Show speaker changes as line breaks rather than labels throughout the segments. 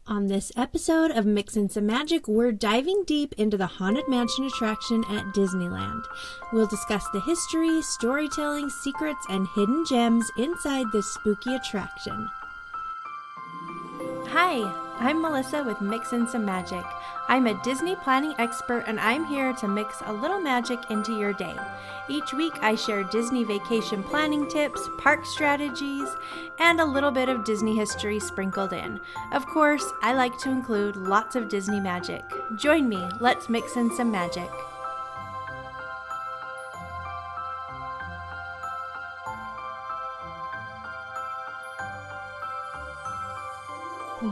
On this episode of Mixin' Some Magic, we're diving deep into the Haunted Mansion attraction at Disneyland. We'll discuss the history, storytelling, secrets, and hidden gems inside this spooky attraction. Hi, I'm Melissa with Mixin' Some Magic. I'm a Disney planning expert and I'm here to mix a little magic into your day. Each week I share Disney vacation planning tips, park strategies, and a little bit of Disney history sprinkled in. Of course, I like to include lots of Disney magic. Join me, let's mix in some magic.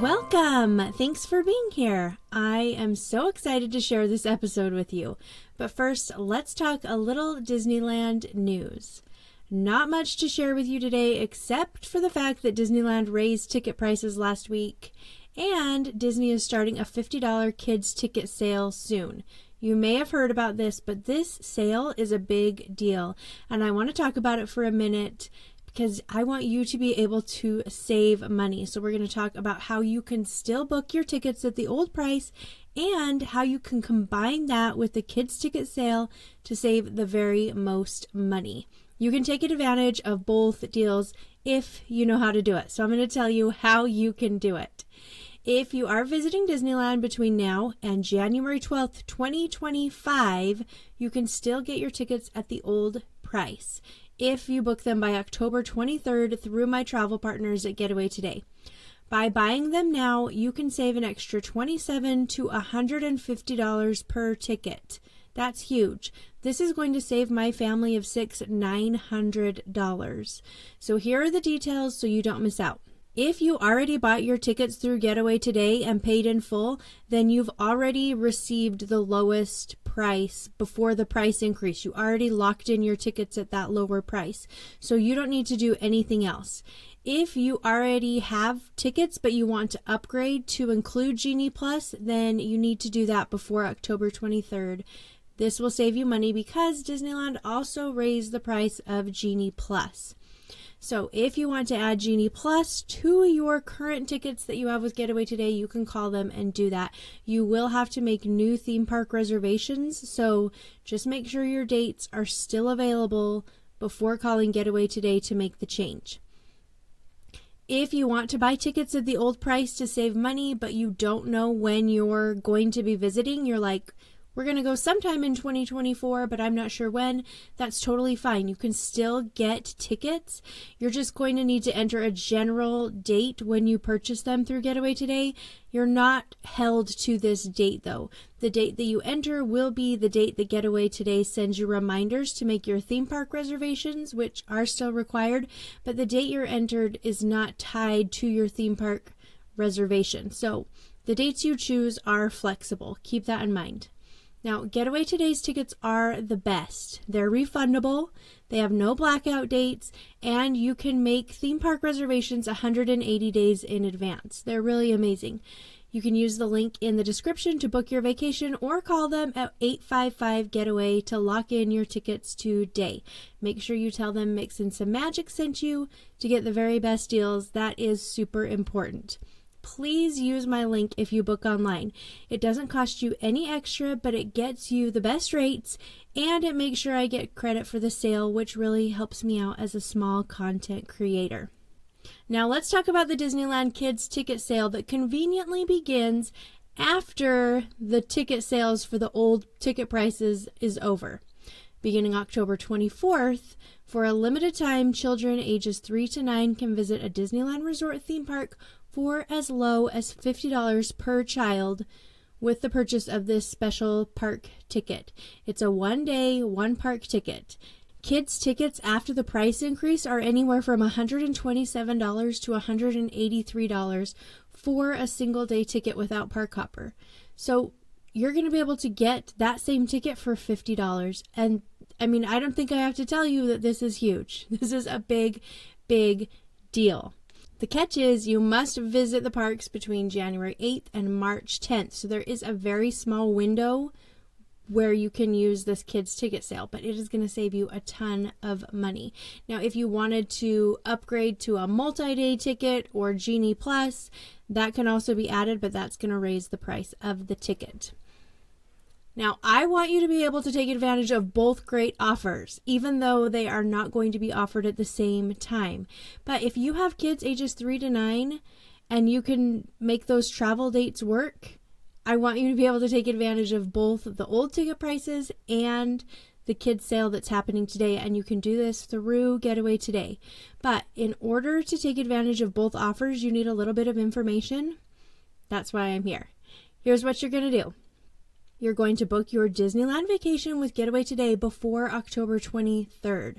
Welcome! Thanks for being here. I am so excited to share this episode with you. But first, let's talk a little Disneyland news. Not much to share with you today except for the fact that Disneyland raised ticket prices last week and Disney is starting a $50 kids ticket sale soon. You may have heard about this, but this sale is a big deal and I want to talk about it for a minute because I want you to be able to save money. So we're going to talk about how you can still book your tickets at the old price and how you can combine that with the kids ticket sale to save the very most money. You can take advantage of both deals if you know how to do it. So I'm going to tell you how you can do it. If you are visiting Disneyland between now and January 12th, 2025, you can still get your tickets at the old price if you book them by October 23rd through my travel partners at Getaway Today. By buying them now, you can save an extra $27 to $150 per ticket. That's huge. This is going to save my family of six $900. So here are the details so you don't miss out. If you already bought your tickets through Getaway Today and paid in full, then you've already received the lowest price before the price increase. You already locked in your tickets at that lower price. So you don't need to do anything else. If you already have tickets but you want to upgrade to include Genie Plus, then you need to do that before October 23rd. This will save you money because Disneyland also raised the price of Genie Plus. So if you want to add Genie Plus to your current tickets that you have with Getaway Today, you can call them and do that. You will have to make new theme park reservations, so just make sure your dates are still available before calling Getaway Today to make the change. If you want to buy tickets at the old price to save money, but you don't know when you're going to be visiting, you're like, we're going to go sometime in 2024, but I'm not sure when. That's totally fine. You can still get tickets. You're just going to need to enter a general date when you purchase them through Getaway Today. You're not held to this date, though. The date that you enter will be the date that Getaway Today sends you reminders to make your theme park reservations, which are still required, but the date you're entered is not tied to your theme park reservation. So the dates you choose are flexible. Keep that in mind. Now, Getaway Today's tickets are the best. They're refundable, they have no blackout dates, and you can make theme park reservations 180 days in advance. They're really amazing. You can use the link in the description to book your vacation or call them at 855-GETAWAY to lock in your tickets today. Make sure you tell them Mixin' Some Magic sent you to get the very best deals. That is super important. Please use my link if you book online. It doesn't cost you any extra, but it gets you the best rates and it makes sure I get credit for the sale, which really helps me out as a small content creator. Now let's talk about the Disneyland Kids ticket sale that conveniently begins after the ticket sales for the old ticket prices is over. Beginning October 24th, for a limited time, children ages 3 to 9 can visit a Disneyland Resort theme park for as low as $50 per child with the purchase of this special park ticket. It's a one-day, one-park ticket. Kids tickets after the price increase are anywhere from $127 to $183 for a single-day ticket without park hopper. So you're going to be able to get that same ticket for $50. And I mean, I don't think I have to tell you that this is huge. This is a big, big deal. The catch is you must visit the parks between January 8th and March 10th. So there is a very small window where you can use this kids ticket sale, but it is going to save you a ton of money. Now, if you wanted to upgrade to a multi-day ticket or Genie Plus, that can also be added, but that's going to raise the price of the ticket. Now, I want you to be able to take advantage of both great offers, even though they are not going to be offered at the same time. But if you have kids ages 3 to 9 and you can make those travel dates work, I want you to be able to take advantage of both the old ticket prices and the kids sale that's happening today, and you can do this through Getaway Today. But in order to take advantage of both offers, you need a little bit of information. That's why I'm here. Here's what you're going to do. You're going to book your Disneyland vacation with Getaway Today before October 23rd.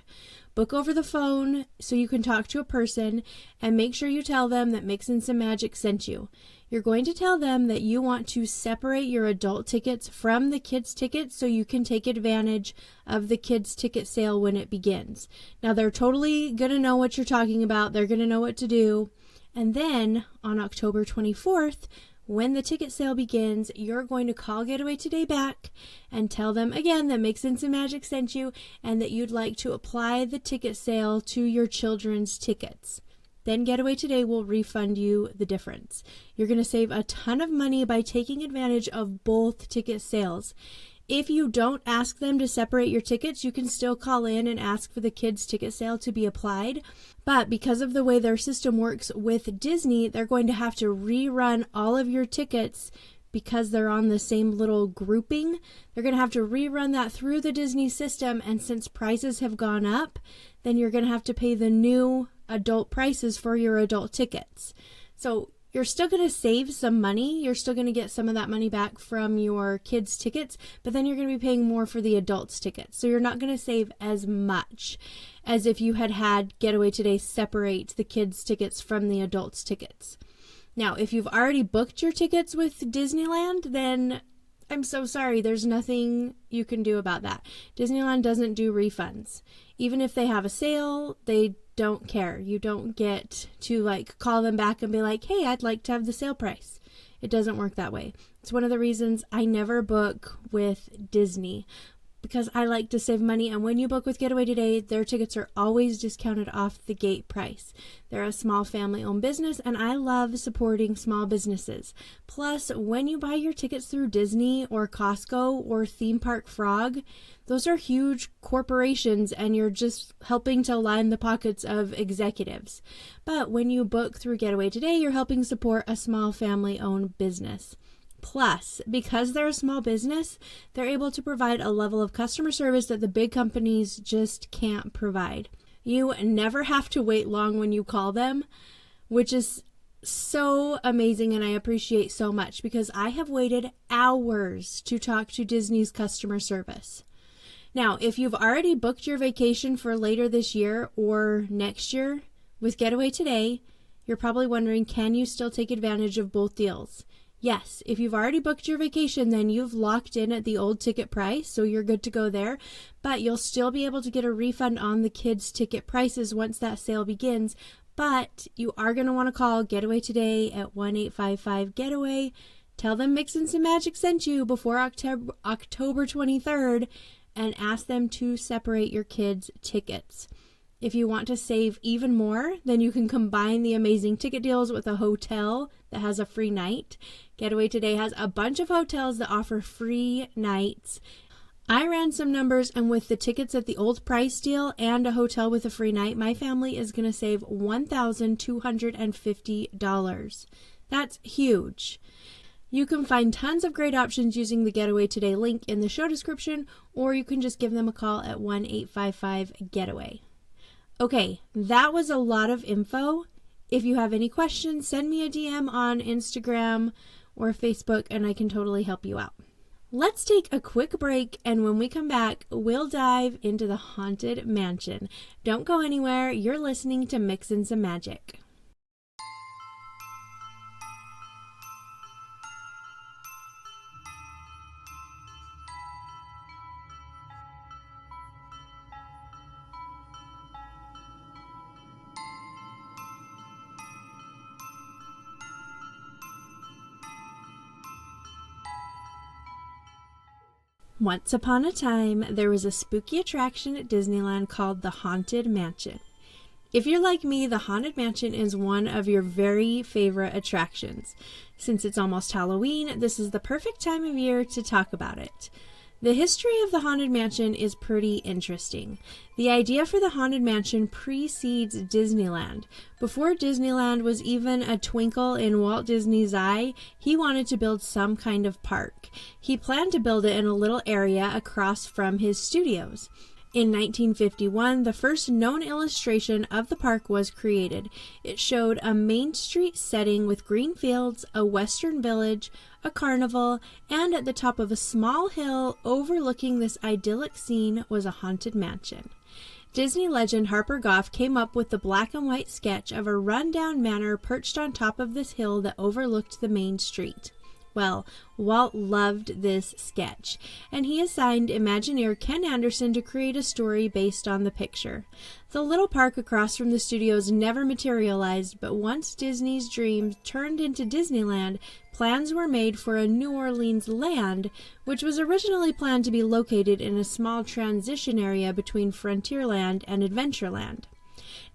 Book over the phone so you can talk to a person, and make sure you tell them that Mixin' Some Magic sent you. You're going to tell them that you want to separate your adult tickets from the kids' tickets so you can take advantage of the kids' ticket sale when it begins. Now, they're totally going to know what you're talking about. They're going to know what to do. And then on October 24th, when the ticket sale begins, you're going to call Getaway Today back and tell them again that Mixin' Some Magic sent you and that you'd like to apply the ticket sale to your children's tickets. Then Getaway Today will refund you the difference. You're going to save a ton of money by taking advantage of both ticket sales. If you don't ask them to separate your tickets, you can still call in and ask for the kids' ticket sale to be applied. But because of the way their system works with Disney, they're going to have to rerun all of your tickets because they're on the same little grouping. They're going to have to rerun that through the Disney system, and since prices have gone up, then you're going to have to pay the new adult prices for your adult tickets. So you're still going to save some money. You're still going to get some of that money back from your kids' tickets, but then you're going to be paying more for the adults' tickets. So you're not going to save as much as if you had Getaway Today separate the kids' tickets from the adults' tickets. Now, if you've already booked your tickets with Disneyland, then I'm so sorry. There's nothing you can do about that. Disneyland doesn't do refunds. Even if they have a sale, they don't care. You don't get to call them back and be like, hey, I'd like to have the sale price. It doesn't work that way. It's one of the reasons I never book with Disney, because I like to save money. And when you book with Getaway Today, their tickets are always discounted off the gate price. They're a small family-owned business, and I love supporting small businesses. Plus, when you buy your tickets through Disney or Costco or Theme Park Frog, those are huge corporations, and you're just helping to line the pockets of executives. But when you book through Getaway Today, you're helping support a small family-owned business. Plus, because they're a small business, they're able to provide a level of customer service that the big companies just can't provide. You never have to wait long when you call them, which is so amazing, and I appreciate so much, because I have waited hours to talk to Disney's customer service. Now, if you've already booked your vacation for later this year or next year with Getaway Today, you're probably wondering, can you still take advantage of both deals? Yes, if you've already booked your vacation, then you've locked in at the old ticket price, so you're good to go there, but you'll still be able to get a refund on the kids' ticket prices once that sale begins. But you are going to want to call Getaway Today at 1-855-GETAWAY. Tell them Mixin' Some Magic sent you before October 23rd, and ask them to separate your kids' tickets. If you want to save even more, then you can combine the amazing ticket deals with a hotel that has a free night. Getaway Today has a bunch of hotels that offer free nights. I ran some numbers, and with the tickets at the old price deal and a hotel with a free night, my family is going to save $1,250. That's huge. You can find tons of great options using the Getaway Today link in the show description, or you can just give them a call at 1-855-GETAWAY. Okay, that was a lot of info. If you have any questions, send me a DM on Instagram or Facebook, and I can totally help you out. Let's take a quick break, and when we come back, we'll dive into the Haunted Mansion. Don't go anywhere. You're listening to Mixin' Some Magic. Once upon a time, there was a spooky attraction at Disneyland called the Haunted Mansion. If you're like me, the Haunted Mansion is one of your very favorite attractions. Since it's almost Halloween, this is the perfect time of year to talk about it. The history of the Haunted Mansion is pretty interesting. The idea for the Haunted Mansion precedes Disneyland. Before Disneyland was even a twinkle in Walt Disney's eye, he wanted to build some kind of park. He planned to build it in a little area across from his studios. In 1951, the first known illustration of the park was created. It showed a Main Street setting with green fields, a western village, a carnival, and at the top of a small hill overlooking this idyllic scene was a haunted mansion. Disney legend Harper Goff came up with the black and white sketch of a rundown manor perched on top of this hill that overlooked the main street. Well, Walt loved this sketch, and he assigned Imagineer Ken Anderson to create a story based on the picture. The little park across from the studios never materialized, but once Disney's dream turned into Disneyland, plans were made for a New Orleans land, which was originally planned to be located in a small transition area between Frontierland and Adventureland.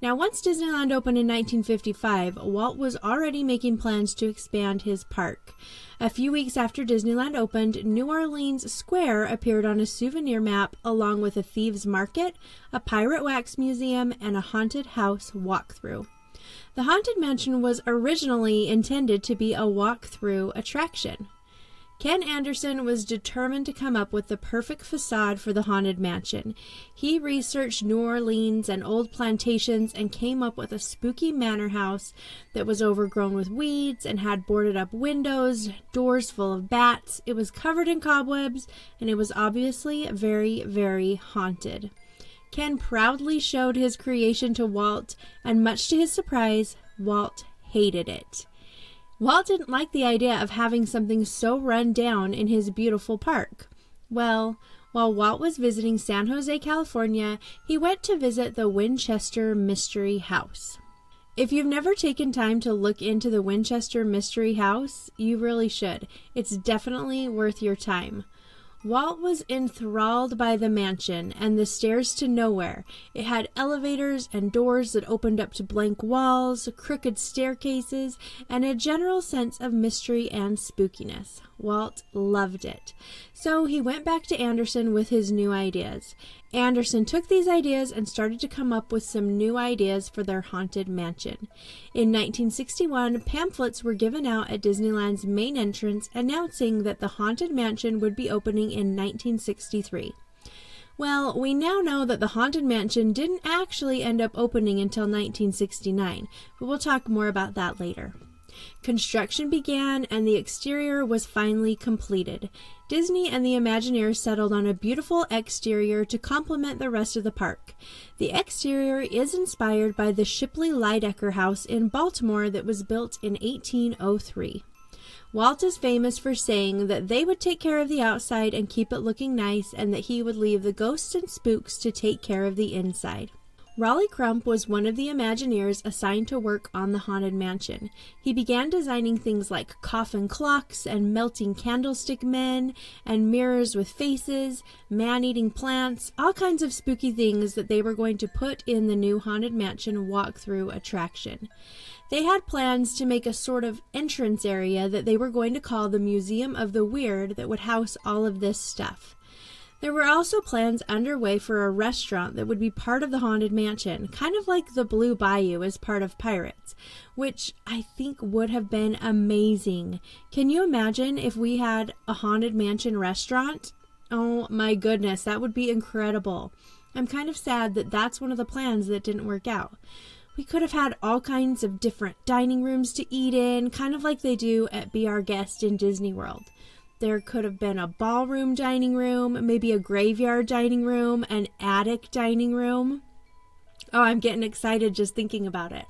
Now, once Disneyland opened in 1955, Walt was already making plans to expand his park. A few weeks after Disneyland opened, New Orleans Square appeared on a souvenir map along with a thieves' market, a pirate wax museum, and a haunted house walkthrough. The Haunted Mansion was originally intended to be a walk-through attraction. Ken Anderson was determined to come up with the perfect facade for the Haunted Mansion. He researched New Orleans and old plantations and came up with a spooky manor house that was overgrown with weeds and had boarded up windows, doors full of bats. It was covered in cobwebs, and it was obviously very, very haunted. Ken proudly showed his creation to Walt, and much to his surprise, Walt hated it. Walt didn't like the idea of having something so run down in his beautiful park. Well, while Walt was visiting San Jose, California, he went to visit the Winchester Mystery House. If you've never taken time to look into the Winchester Mystery House, you really should. It's definitely worth your time. Walt was enthralled by the mansion and the stairs to nowhere. It had elevators and doors that opened up to blank walls, crooked staircases, and a general sense of mystery and spookiness. Walt loved it. So he went back to Anderson with his new ideas. Anderson took these ideas and started to come up with some new ideas for their haunted mansion. In 1961, pamphlets were given out at Disneyland's main entrance announcing that the Haunted Mansion would be opening in 1963. Well, we now know that the Haunted Mansion didn't actually end up opening until 1969, but we'll talk more about that later. Construction began and the exterior was finally completed. Disney and the Imagineers settled on a beautiful exterior to complement the rest of the park. The exterior is inspired by the Shipley Lydecker House in Baltimore that was built in 1803. Walt is famous for saying that they would take care of the outside and keep it looking nice, and that he would leave the ghosts and spooks to take care of the inside. Raleigh Crump was one of the Imagineers assigned to work on the Haunted Mansion. He began designing things like coffin clocks and melting candlestick men and mirrors with faces, man-eating plants, all kinds of spooky things that they were going to put in the new Haunted Mansion walkthrough attraction. They had plans to make a sort of entrance area that they were going to call the Museum of the Weird that would house all of this stuff. There were also plans underway for a restaurant that would be part of the Haunted Mansion, kind of like the Blue Bayou as part of Pirates, which I think would have been amazing. Can you imagine if we had a Haunted Mansion restaurant? Oh my goodness, that would be incredible. I'm kind of sad that that's one of the plans that didn't work out. We could have had all kinds of different dining rooms to eat in, kind of like they do at Be Our Guest in Disney World. There could have been a ballroom dining room, maybe a graveyard dining room, an attic dining room. Oh, I'm getting excited just thinking about it.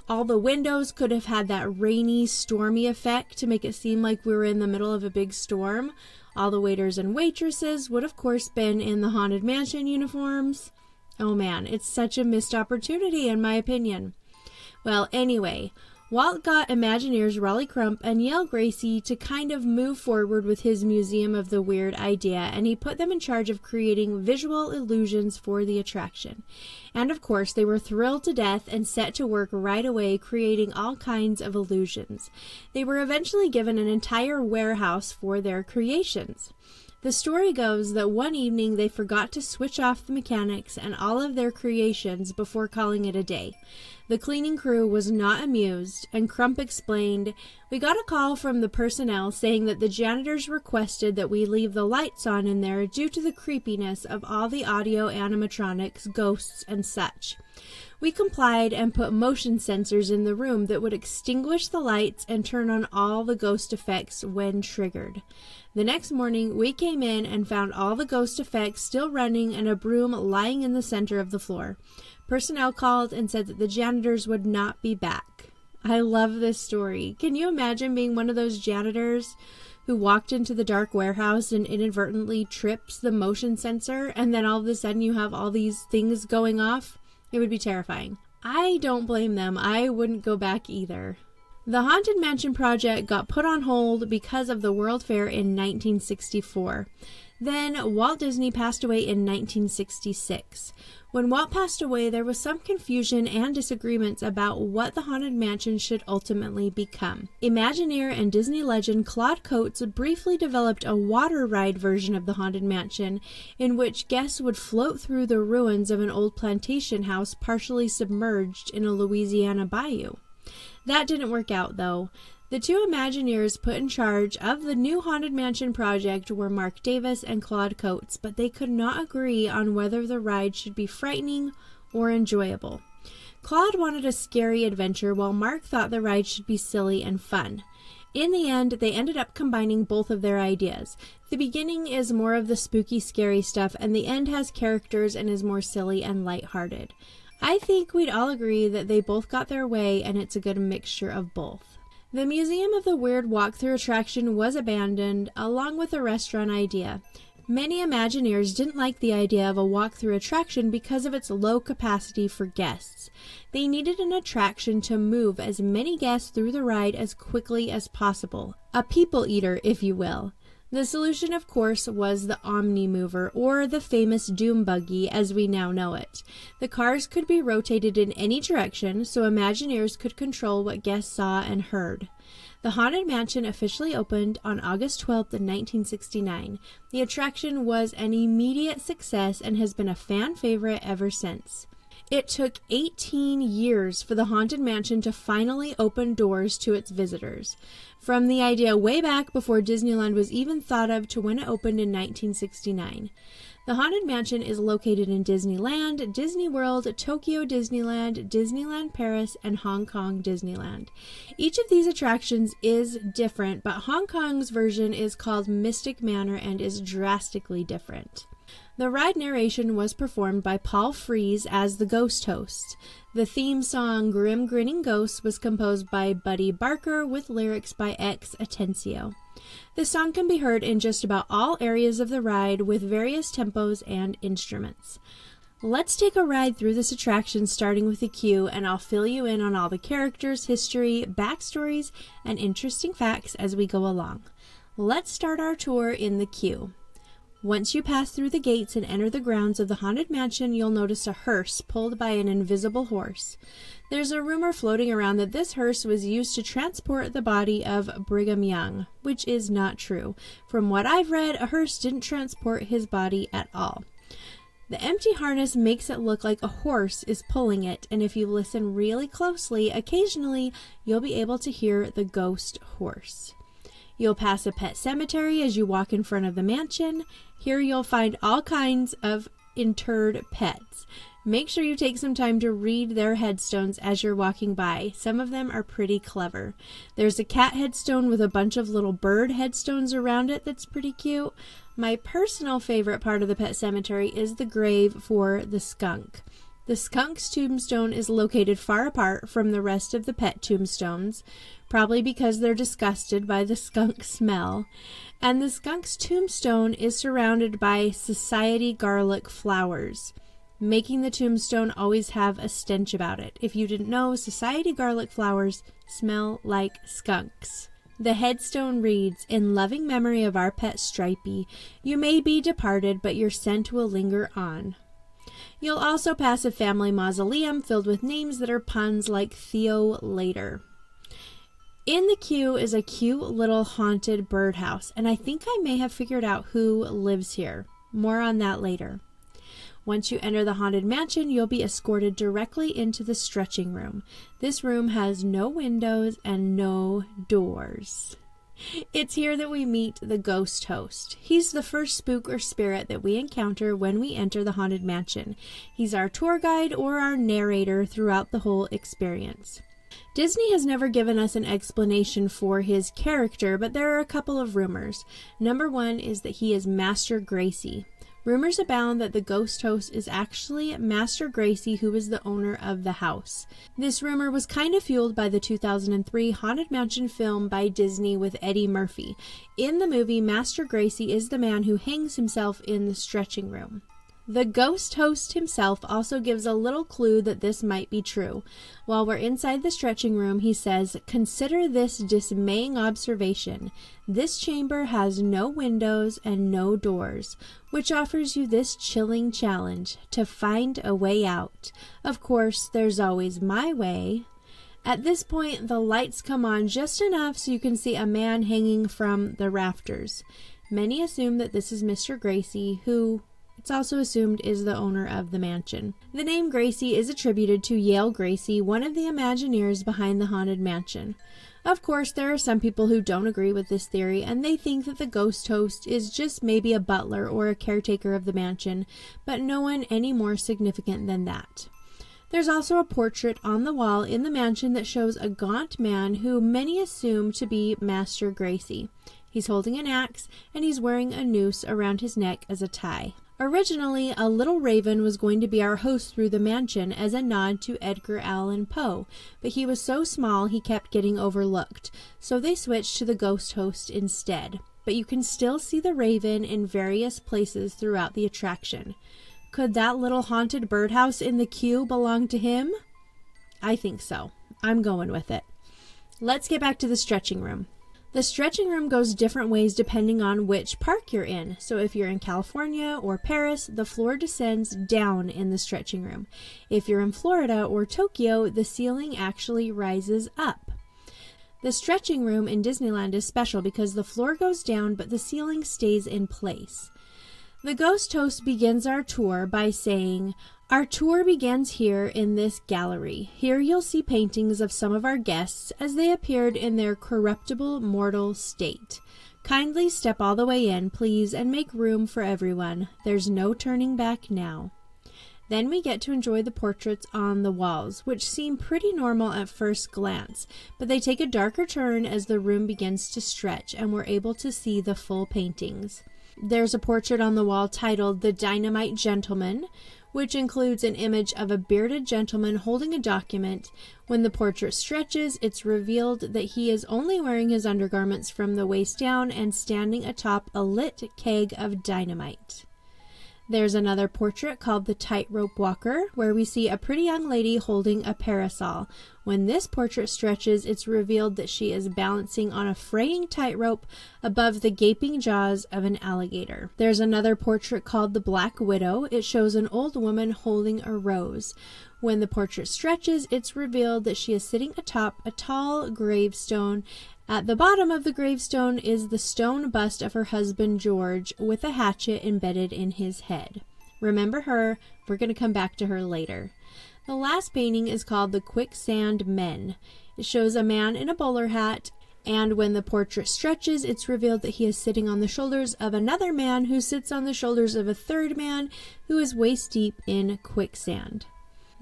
All the windows could have had that rainy, stormy effect to make it seem like we were in the middle of a big storm. All the waiters and waitresses would, of course, been in the Haunted Mansion uniforms. Oh man, it's such a missed opportunity in my opinion. Well, anyway, Walt got Imagineers Raleigh Crump and Yale Gracie to kind of move forward with his Museum of the Weird idea, and he put them in charge of creating visual illusions for the attraction. And of course, they were thrilled to death and set to work right away creating all kinds of illusions. They were eventually given an entire warehouse for their creations. The story goes that one evening they forgot to switch off the mechanics and all of their creations before calling it a day. The cleaning crew was not amused, and Crump explained, "We got a call from the personnel saying that the janitors requested that we leave the lights on in there due to the creepiness of all the audio animatronics, ghosts, and such. We complied and put motion sensors in the room that would extinguish the lights and turn on all the ghost effects when triggered. The next morning, we came in and found all the ghost effects still running and a broom lying in the center of the floor. Personnel called and said that the janitors would not be back." I love this story. Can you imagine being one of those janitors who walked into the dark warehouse and inadvertently trips the motion sensor, and then all of a sudden you have all these things going off? It would be terrifying. I don't blame them. I wouldn't go back either. The Haunted Mansion project got put on hold because of the World Fair in 1964. Then Walt Disney passed away in 1966. When Walt passed away, there was some confusion and disagreements about what the Haunted Mansion should ultimately become. Imagineer and Disney legend Claude Coates briefly developed a water ride version of the Haunted Mansion in which guests would float through the ruins of an old plantation house partially submerged in a Louisiana bayou. That didn't work out, though. The two Imagineers put in charge of the new Haunted Mansion project were Mark Davis and Claude Coates, but they could not agree on whether the ride should be frightening or enjoyable. Claude wanted a scary adventure, while Mark thought the ride should be silly and fun. In the end, they ended up combining both of their ideas. The beginning is more of the spooky, scary stuff, and the end has characters and is more silly and lighthearted. I think we'd all agree that they both got their way, and it's a good mixture of both. The Museum of the Weird walkthrough attraction was abandoned, along with the restaurant idea. Many Imagineers didn't like the idea of a walkthrough attraction because of its low capacity for guests. They needed an attraction to move as many guests through the ride as quickly as possible. A people eater, if you will. The solution, of course, was the Omni Mover, or the famous Doom Buggy as we now know it. The cars could be rotated in any direction, so Imagineers could control what guests saw and heard. The Haunted Mansion officially opened on August 12, 1969. The attraction was an immediate success and has been a fan favorite ever since. It took 18 years for the Haunted Mansion to finally open doors to its visitors. From the idea way back before Disneyland was even thought of to when it opened in 1969. The Haunted Mansion is located in Disneyland, Disney World, Tokyo Disneyland, Disneyland Paris, and Hong Kong Disneyland. Each of these attractions is different, but Hong Kong's version is called Mystic Manor and is drastically different. The ride narration was performed by Paul Frees as the ghost host. The theme song Grim Grinning Ghosts was composed by Buddy Barker with lyrics by X Atencio. The song can be heard in just about all areas of the ride with various tempos and instruments. Let's take a ride through this attraction starting with the queue, and I'll fill you in on all the characters, history, backstories, and interesting facts as we go along. Let's start our tour in the queue. Once you pass through the gates and enter the grounds of the Haunted Mansion, you'll notice a hearse pulled by an invisible horse. There's a rumor floating around that this hearse was used to transport the body of Brigham Young, which is not true. From what I've read, a hearse didn't transport his body at all. The empty harness makes it look like a horse is pulling it, and if you listen really closely, occasionally you'll be able to hear the ghost horse. You'll pass a pet cemetery as you walk in front of the mansion. Here you'll find all kinds of interred pets. Make sure you take some time to read their headstones as you're walking by. Some of them are pretty clever. There's a cat headstone with a bunch of little bird headstones around it that's pretty cute. My personal favorite part of the pet cemetery is the grave for the skunk. The skunk's tombstone is located far apart from the rest of the pet tombstones, probably because they're disgusted by the skunk smell. And the skunk's tombstone is surrounded by society garlic flowers. making the tombstone always have a stench about it. If you didn't know, society garlic flowers smell like skunks. The headstone reads, "In loving memory of our pet Stripey, you may be departed, but your scent will linger on." You'll also pass a family mausoleum filled with names that are puns like Theo later. In the queue is a cute little haunted birdhouse, and I think I may have figured out who lives here. More on that later. Once you enter the Haunted Mansion, you'll be escorted directly into the stretching room. This room has no windows and no doors. It's here that we meet the ghost host. He's the first spook or spirit that we encounter when we enter the Haunted Mansion. He's our tour guide or our narrator throughout the whole experience. Disney has never given us an explanation for his character, but there are a couple of rumors. Number one is that he is Master Gracie. Rumors abound that the ghost host is actually Master Gracie, who is the owner of the house. This rumor was kind of fueled by the 2003 Haunted Mansion film by Disney with Eddie Murphy. In the movie, Master Gracie is the man who hangs himself in the stretching room. The ghost host himself also gives a little clue that this might be true. While we're inside the stretching room, he says, "Consider this dismaying observation. This chamber has no windows and no doors, which offers you this chilling challenge, to find a way out. Of course, there's always my way." At this point, the lights come on just enough so you can see a man hanging from the rafters. Many assume that this is Mr. Gracie, who it's also assumed is the owner of the mansion. The name Gracie is attributed to Yale Gracie, one of the Imagineers behind the Haunted Mansion. Of course, there are some people who don't agree with this theory, and they think that the ghost host is just maybe a butler or a caretaker of the mansion, but no one any more significant than that. There's also a portrait on the wall in the mansion that shows a gaunt man who many assume to be Master Gracie. He's holding an axe, and he's wearing a noose around his neck as a tie. Originally, a little raven was going to be our host through the mansion as a nod to Edgar Allan Poe, but he was so small he kept getting overlooked, so they switched to the ghost host instead. But you can still see the raven in various places throughout the attraction. Could that little haunted birdhouse in the queue belong to him? I think so. I'm going with it. Let's get back to the stretching room. The stretching room goes different ways depending on which park you're in. So if you're in California or Paris, the floor descends down in the stretching room. If you're in Florida or Tokyo, the ceiling actually rises up. The stretching room in Disneyland is special because the floor goes down, but the ceiling stays in place. The ghost host begins our tour by saying, "Our tour begins here in this gallery. Here you'll see paintings of some of our guests as they appeared in their corruptible mortal state. Kindly step all the way in, please, and make room for everyone. There's no turning back now." Then we get to enjoy the portraits on the walls, which seem pretty normal at first glance, but they take a darker turn as the room begins to stretch and we're able to see the full paintings. There's a portrait on the wall titled "The Dynamite Gentleman," which includes an image of a bearded gentleman holding a document. When the portrait stretches, it's revealed that he is only wearing his undergarments from the waist down and standing atop a lit keg of dynamite. There's another portrait called "The Tightrope Walker," where we see a pretty young lady holding a parasol. When this portrait stretches, it's revealed that she is balancing on a fraying tightrope above the gaping jaws of an alligator. There's another portrait called "The Black Widow." It shows an old woman holding a rose. When the portrait stretches, it's revealed that she is sitting atop a tall gravestone. At the bottom of the gravestone is the stone bust of her husband George with a hatchet embedded in his head. Remember her, we're going to come back to her later. The last painting is called "The Quicksand Men." It shows a man in a bowler hat, and when the portrait stretches, it's revealed that he is sitting on the shoulders of another man who sits on the shoulders of a third man who is waist deep in quicksand.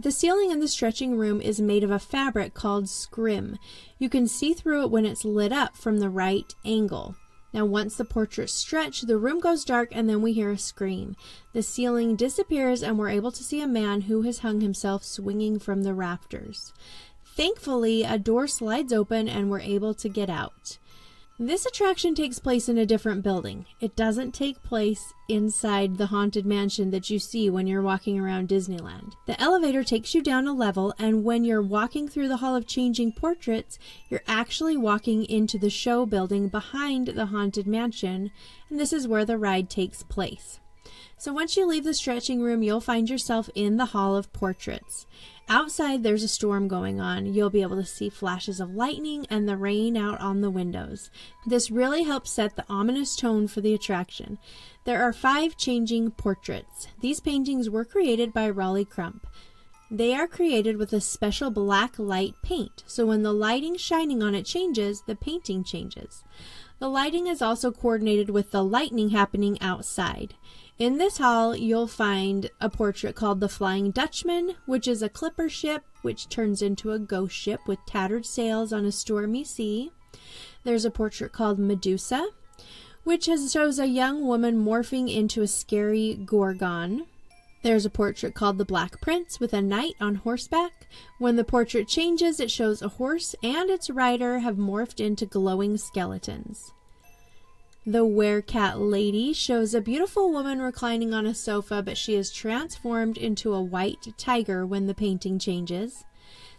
The ceiling in the stretching room is made of a fabric called scrim. You can see through it when it's lit up from the right angle. Now once the portraits stretch, the room goes dark and then we hear a scream. The ceiling disappears and we're able to see a man who has hung himself swinging from the rafters. Thankfully, a door slides open and we're able to get out. This attraction takes place in a different building. It doesn't take place inside the haunted mansion that you see when you're walking around Disneyland. The elevator takes you down a level, and when you're walking through the Hall of Changing Portraits, you're actually walking into the show building behind the haunted mansion, and this is where the ride takes place. So once you leave the stretching room, you'll find yourself in the Hall of Portraits. Outside, there's a storm going on. You'll be able to see flashes of lightning and the rain out on the windows. This really helps set the ominous tone for the attraction. There are 5 changing portraits. These paintings were created by Raleigh Crump. They are created with a special black light paint, so when the lighting shining on it changes, the painting changes. The lighting is also coordinated with the lightning happening outside. In this hall, you'll find a portrait called the Flying Dutchman, which is a clipper ship which turns into a ghost ship with tattered sails on a stormy sea. There's a portrait called Medusa, which shows a young woman morphing into a scary gorgon. There's a portrait called the Black Prince with a knight on horseback. When the portrait changes, it shows a horse and its rider have morphed into glowing skeletons. The Werecat Lady shows a beautiful woman reclining on a sofa, but she is transformed into a white tiger when the painting changes.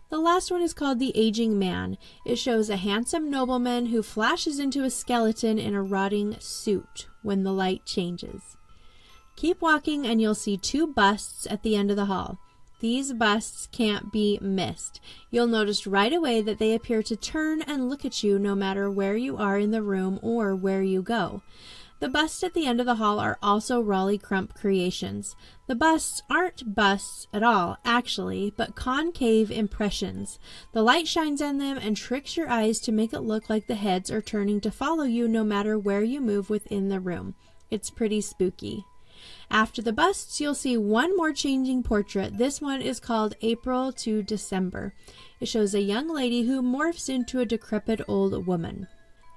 The last one is called the Aging Man. It shows a handsome nobleman who flashes into a skeleton in a rotting suit when the light changes. Keep walking and you'll see 2 busts at the end of the hall. These busts can't be missed. You'll notice right away that they appear to turn and look at you no matter where you are in the room or where you go. The busts at the end of the hall are also Raleigh Crump creations. The busts aren't busts at all, actually, but concave impressions. The light shines on them and tricks your eyes to make it look like the heads are turning to follow you no matter where you move within the room. It's pretty spooky. After the busts, you'll see one more changing portrait. This one is called April to December. It shows a young lady who morphs into a decrepit old woman.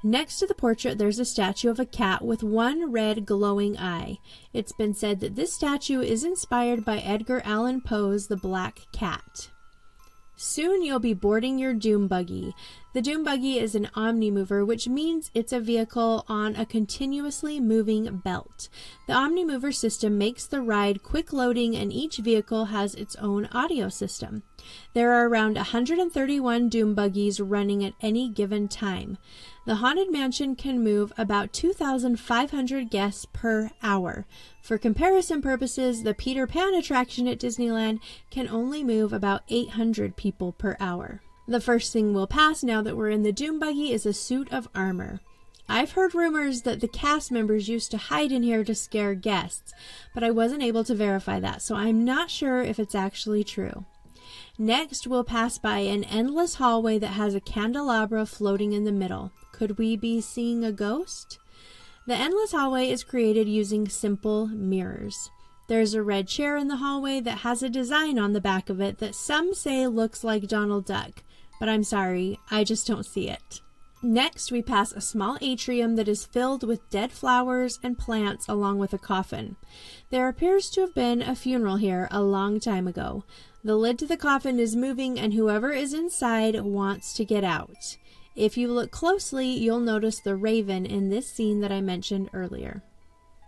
Next to the portrait, there's a statue of a cat with one red glowing eye. It's been said that this statue is inspired by Edgar Allan Poe's The Black Cat. Soon you'll be boarding your Doom Buggy. The Doom Buggy is an omnimover, which means it's a vehicle on a continuously moving belt. The omnimover system makes the ride quick loading, and each vehicle has its own audio system. There are around 131 Doom Buggies running at any given time. The Haunted Mansion can move about 2,500 guests per hour. For comparison purposes, the Peter Pan attraction at Disneyland can only move about 800 people per hour. The first thing we'll pass now that we're in the Doom Buggy is a suit of armor. I've heard rumors that the cast members used to hide in here to scare guests, but I wasn't able to verify that, so I'm not sure if it's actually true. Next, we'll pass by an endless hallway that has a candelabra floating in the middle. Could we be seeing a ghost? The endless hallway is created using simple mirrors. There's a red chair in the hallway that has a design on the back of it that some say looks like Donald Duck, but I'm sorry, I just don't see it. Next, we pass a small atrium that is filled with dead flowers and plants along with a coffin. There appears to have been a funeral here a long time ago. The lid to the coffin is moving, and whoever is inside wants to get out. If you look closely, you'll notice the raven in this scene that I mentioned earlier.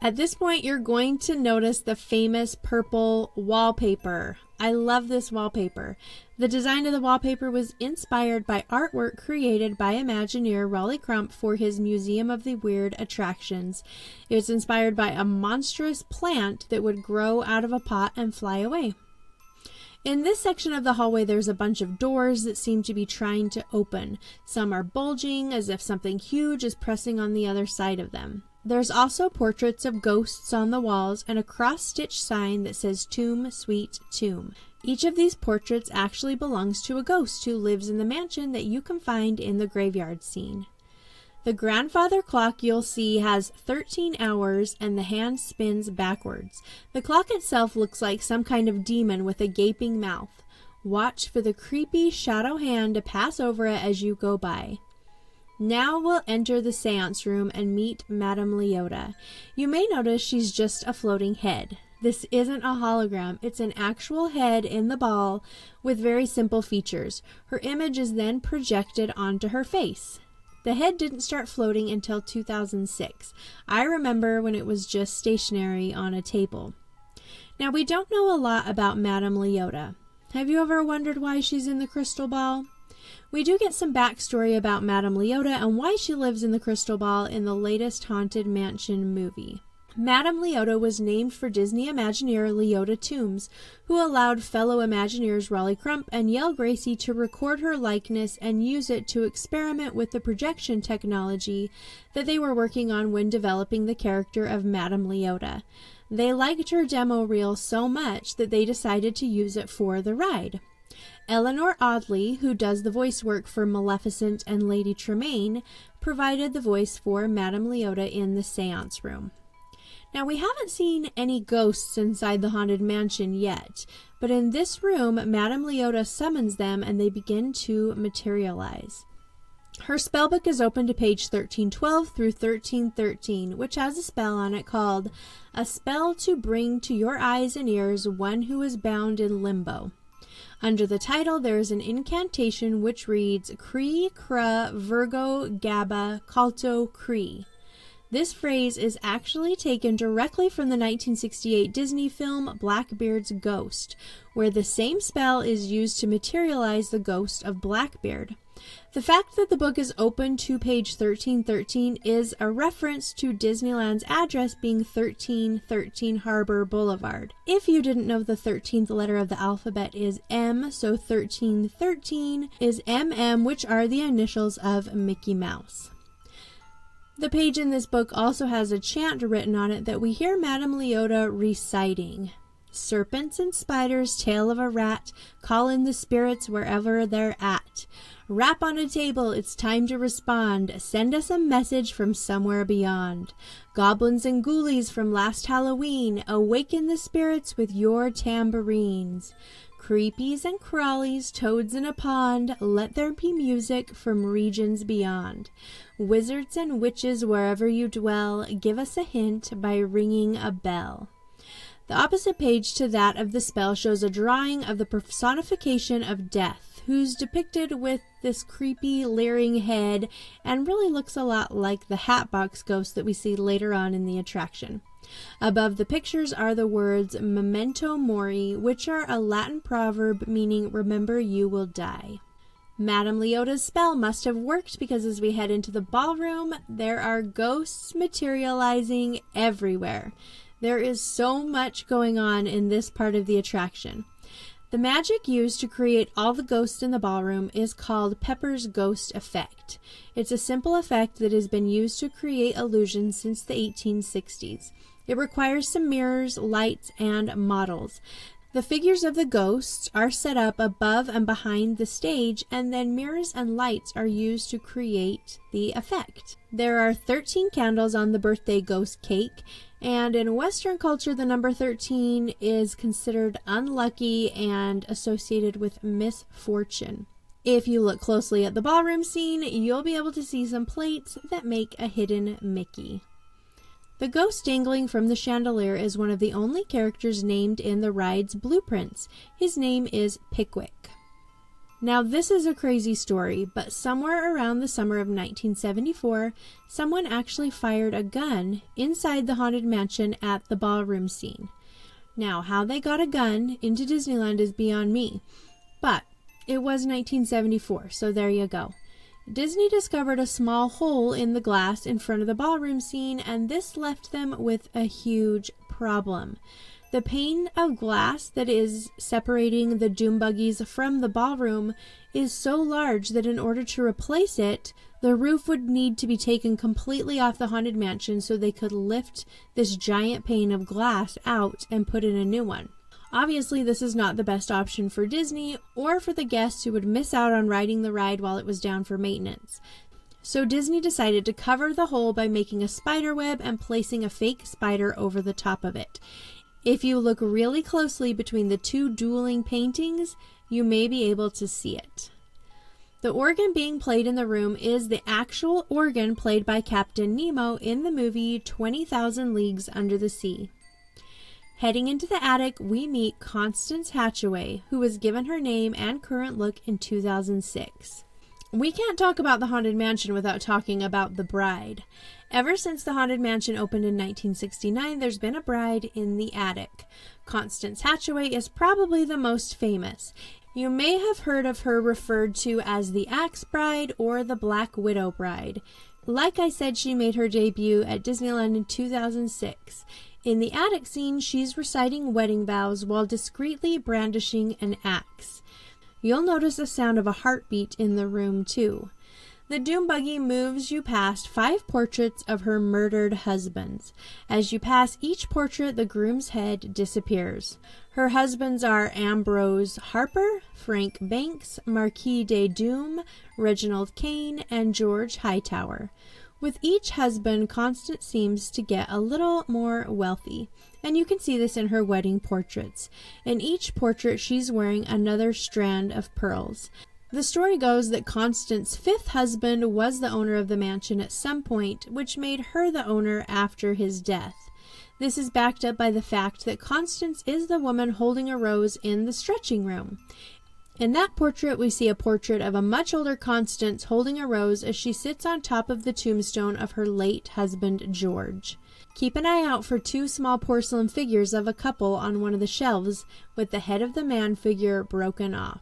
At this point, you're going to notice the famous purple wallpaper. I love this wallpaper. The design of the wallpaper was inspired by artwork created by Imagineer Raleigh Crump for his Museum of the Weird attractions. It was inspired by a monstrous plant that would grow out of a pot and fly away. In this section of the hallway, there's a bunch of doors that seem to be trying to open. Some are bulging as if something huge is pressing on the other side of them. There's also portraits of ghosts on the walls and a cross-stitched sign that says Tomb, Sweet Tomb. Each of these portraits actually belongs to a ghost who lives in the mansion that you can find in the graveyard scene. The grandfather clock you'll see has 13 hours and the hand spins backwards. The clock itself looks like some kind of demon with a gaping mouth. Watch for the creepy shadow hand to pass over it as you go by. Now we'll enter the seance room and meet Madame Leota. You may notice she's just a floating head. This isn't a hologram, it's an actual head in the ball with very simple features. Her image is then projected onto her face. The head didn't start floating until 2006. I remember when it was just stationary on a table. Now, we don't know a lot about Madame Leota. Have you ever wondered why she's in the crystal ball? We do get some backstory about Madame Leota and why she lives in the crystal ball in the latest Haunted Mansion movie. Madame Leota was named for Disney Imagineer Leota Toombs, who allowed fellow Imagineers Raleigh Crump and Yale Gracie to record her likeness and use it to experiment with the projection technology that they were working on when developing the character of Madame Leota. They liked her demo reel so much that they decided to use it for the ride. Eleanor Audley, who does the voice work for Maleficent and Lady Tremaine, provided the voice for Madame Leota in the seance room. Now, we haven't seen any ghosts inside the Haunted Mansion yet, but in this room, Madame Leota summons them and they begin to materialize. Her spellbook is open to page 1312 through 1313, which has a spell on it called "A Spell to Bring to Your Eyes and Ears One Who is Bound in Limbo." Under the title, there is an incantation which reads, "Cree, Cra, Virgo, Gabba, Calto, Cree." This phrase is actually taken directly from the 1968 Disney film Blackbeard's Ghost, where the same spell is used to materialize the ghost of Blackbeard. The fact that the book is open to page 1313 is a reference to Disneyland's address being 1313 Harbor Boulevard. If you didn't know, the 13th letter of the alphabet is M, so 1313 is MM, which are the initials of Mickey Mouse. The page in this book also has a chant written on it that we hear Madame Leota reciting. "Serpents and spiders, tail of a rat, call in the spirits wherever they're at. Rap on a table, it's time to respond. Send us a message from somewhere beyond. Goblins and ghoulies from last Halloween, awaken the spirits with your tambourines. Creepies and crawlies, toads in a pond, let there be music from regions beyond. Wizards and witches, wherever you dwell, give us a hint by ringing a bell." The opposite page to that of the spell shows a drawing of the personification of Death, who's depicted with this creepy, leering head and really looks a lot like the Hatbox Ghost that we see later on in the attraction. Above the pictures are the words "Memento Mori," which are a Latin proverb meaning "remember you will die." Madame Leota's spell must have worked because as we head into the ballroom, there are ghosts materializing everywhere. There is so much going on in this part of the attraction. The magic used to create all the ghosts in the ballroom is called Pepper's Ghost Effect. It's a simple effect that has been used to create illusions since the 1860s. It requires some mirrors, lights, and models. The figures of the ghosts are set up above and behind the stage, and then mirrors and lights are used to create the effect. There are 13 candles on the birthday ghost cake, and in Western culture, the number 13 is considered unlucky and associated with misfortune. If you look closely at the ballroom scene, you'll be able to see some plates that make a hidden Mickey. The ghost dangling from the chandelier is one of the only characters named in the ride's blueprints. His name is Pickwick. Now, this is a crazy story, but somewhere around the summer of 1974, someone actually fired a gun inside the Haunted Mansion at the ballroom scene. Now, how they got a gun into Disneyland is beyond me, but it was 1974, so there you go. Disney discovered a small hole in the glass in front of the ballroom scene, and this left them with a huge problem. The pane of glass that is separating the doom buggies from the ballroom is so large that in order to replace it, the roof would need to be taken completely off the Haunted Mansion so they could lift this giant pane of glass out and put in a new one. Obviously, this is not the best option for Disney or for the guests who would miss out on riding the ride while it was down for maintenance. So Disney decided to cover the hole by making a spider web and placing a fake spider over the top of it. If you look really closely between the two dueling paintings, you may be able to see it. The organ being played in the room is the actual organ played by Captain Nemo in the movie 20,000 Leagues Under the Sea. Heading into the attic, we meet Constance Hatchaway, who was given her name and current look in 2006. We can't talk about the Haunted Mansion without talking about the bride. Ever since the Haunted Mansion opened in 1969, there's been a bride in the attic. Constance Hatchaway is probably the most famous. You may have heard of her referred to as the Axe Bride or the Black Widow Bride. Like I said, she made her debut at Disneyland in 2006. In the attic scene, she's reciting wedding vows while discreetly brandishing an axe. You'll notice the sound of a heartbeat in the room, too. The Doom Buggy moves you past 5 portraits of her murdered husbands. As you pass each portrait, the groom's head disappears. Her husbands are Ambrose Harper, Frank Banks, Marquis de Doom, Reginald Kane, and George Hightower. With each husband, Constance seems to get a little more wealthy, and you can see this in her wedding portraits. In each portrait, she's wearing another strand of pearls. The story goes that Constance's 5th husband was the owner of the mansion at some point, which made her the owner after his death. This is backed up by the fact that Constance is the woman holding a rose in the stretching room. In that portrait, we see a portrait of a much older Constance holding a rose as she sits on top of the tombstone of her late husband, George. Keep an eye out for 2 small porcelain figures of a couple on one of the shelves, with the head of the man figure broken off.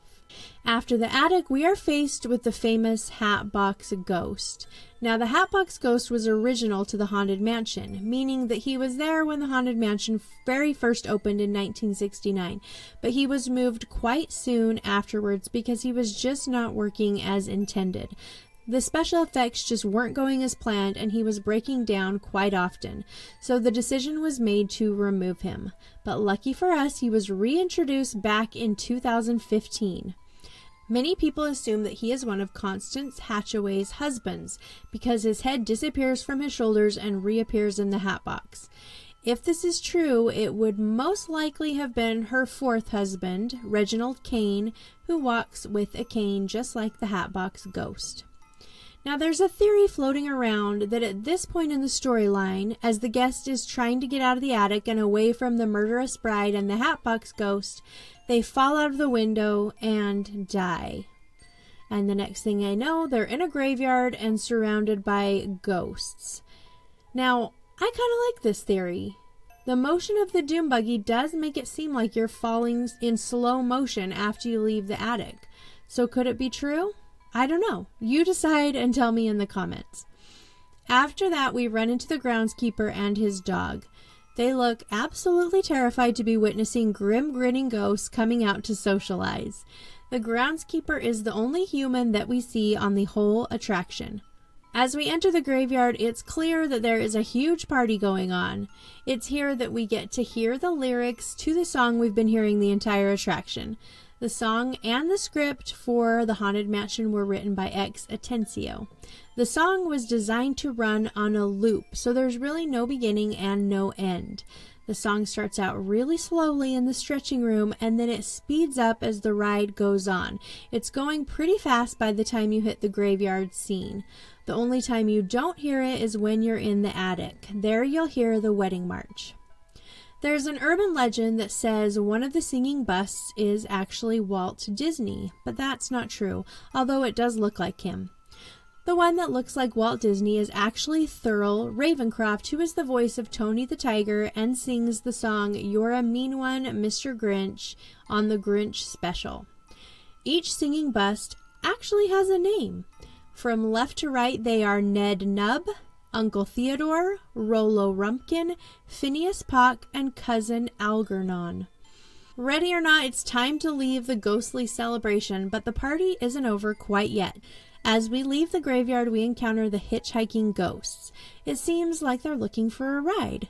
After the attic, we are faced with the famous Hatbox Ghost. Now, the Hatbox Ghost was original to the Haunted Mansion, meaning that he was there when the Haunted Mansion very first opened in 1969, but he was moved quite soon afterwards because he was just not working as intended. The special effects just weren't going as planned, and he was breaking down quite often, so the decision was made to remove him. But lucky for us, he was reintroduced back in 2015. Many people assume that he is one of Constance Hatchaway's husbands because his head disappears from his shoulders and reappears in the hatbox. If this is true, it would most likely have been her 4th husband, Reginald Kane, who walks with a cane just like the Hatbox Ghost. Now, there's a theory floating around that at this point in the storyline, as the guest is trying to get out of the attic and away from the murderous bride and the Hatbox Ghost, they fall out of the window and die. And the next thing I know, they're in a graveyard and surrounded by ghosts. Now, I kind of like this theory. The motion of the Doom Buggy does make it seem like you're falling in slow motion after you leave the attic. So could it be true? I don't know. You decide and tell me in the comments. After that, we run into the groundskeeper and his dog. They look absolutely terrified to be witnessing grim, grinning ghosts coming out to socialize. The groundskeeper is the only human that we see on the whole attraction. As we enter the graveyard, it's clear that there is a huge party going on. It's here that we get to hear the lyrics to the song we've been hearing the entire attraction. The song and the script for the Haunted Mansion were written by X Atencio. The song was designed to run on a loop, so there's really no beginning and no end. The song starts out really slowly in the stretching room, and then it speeds up as the ride goes on. It's going pretty fast by the time you hit the graveyard scene. The only time you don't hear it is when you're in the attic. There you'll hear the wedding march. There's an urban legend that says one of the singing busts is actually Walt Disney, but that's not true, although it does look like him. The one that looks like Walt Disney is actually Thurl Ravencroft, who is the voice of Tony the Tiger and sings the song You're a Mean One, Mr. Grinch on the Grinch special. Each singing bust actually has a name. From left to right, they are Ned Nubb, Uncle Theodore, Rollo Rumpkin, Phineas Pock, and Cousin Algernon. Ready or not, it's time to leave the ghostly celebration, but the party isn't over quite yet. As we leave the graveyard, we encounter the hitchhiking ghosts. It seems like they're looking for a ride.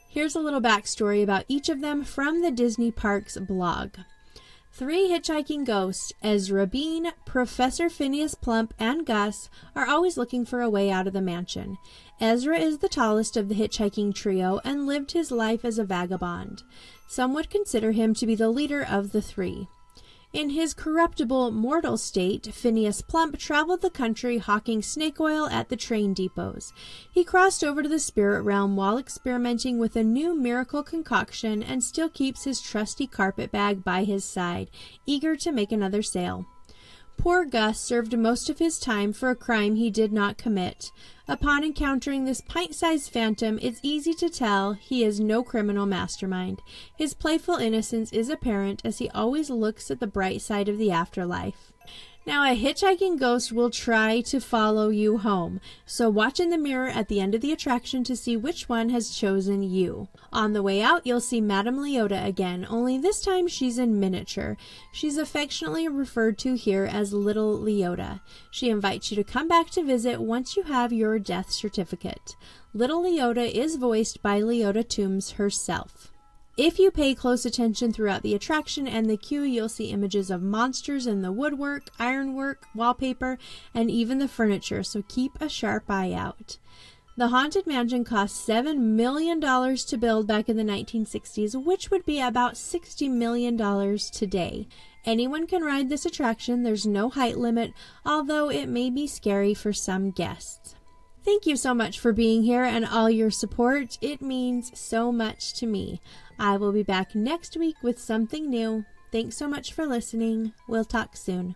Here's a little backstory about each of them from the Disney Parks blog. 3 hitchhiking ghosts, Ezra Bean, Professor Phineas Plump, and Gus, are always looking for a way out of the mansion. Ezra is the tallest of the hitchhiking trio and lived his life as a vagabond. Some would consider him to be the leader of the 3. In his corruptible mortal state, Phineas Plump traveled the country hawking snake oil at the train depots. He crossed over to the spirit realm while experimenting with a new miracle concoction and still keeps his trusty carpet bag by his side, eager to make another sale. Poor Gus served most of his time for a crime he did not commit. Upon encountering this pint-sized phantom, it's easy to tell he is no criminal mastermind. His playful innocence is apparent as he always looks at the bright side of the afterlife. Now, a hitchhiking ghost will try to follow you home, so watch in the mirror at the end of the attraction to see which one has chosen you. On the way out, you'll see Madame Leota again, only this time she's in miniature. She's affectionately referred to here as Little Leota. She invites you to come back to visit once you have your death certificate. Little Leota is voiced by Leota Toombs herself. If you pay close attention throughout the attraction and the queue, you'll see images of monsters in the woodwork, ironwork, wallpaper, and even the furniture, so keep a sharp eye out. The Haunted Mansion cost $7 million to build back in the 1960s, which would be about $60 million today. Anyone can ride this attraction, there's no height limit, although it may be scary for some guests. Thank you so much for being here and all your support. It means so much to me. I will be back next week with something new. Thanks so much for listening. We'll talk soon.